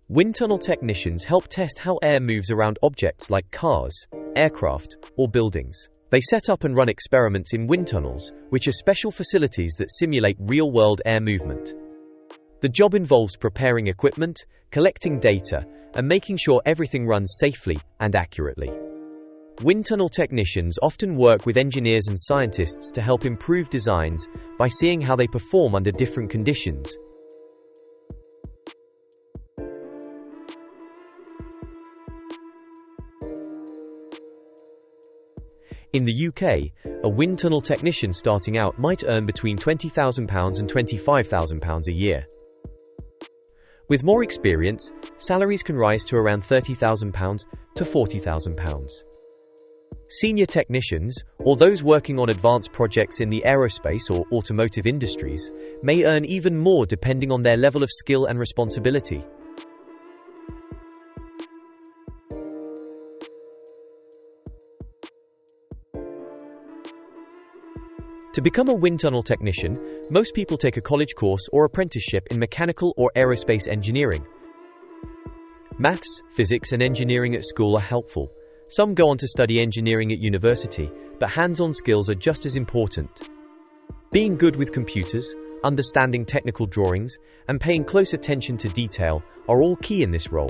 Wind tunnel technicians help test how air moves around objects like cars, aircraft, or buildings. They set up and run experiments in wind tunnels, which are special facilities that simulate real-world air movement. The job involves preparing equipment, collecting data, and making sure everything runs safely and accurately. Wind tunnel technicians often work with engineers and scientists to help improve designs by seeing how they perform under different conditions. In the UK, a wind tunnel technician starting out might earn between £20,000 and £25,000 a year. With more experience, salaries can rise to around £30,000 to £40,000. Senior technicians, or those working on advanced projects in the aerospace or automotive industries, may earn even more depending on their level of skill and responsibility. To become a wind tunnel technician, most people take a college course or apprenticeship in mechanical or aerospace engineering. Maths, physics, and engineering at school are helpful. Some go on to study engineering at university, but hands-on skills are just as important. Being good with computers, understanding technical drawings, and paying close attention to detail are all key in this role.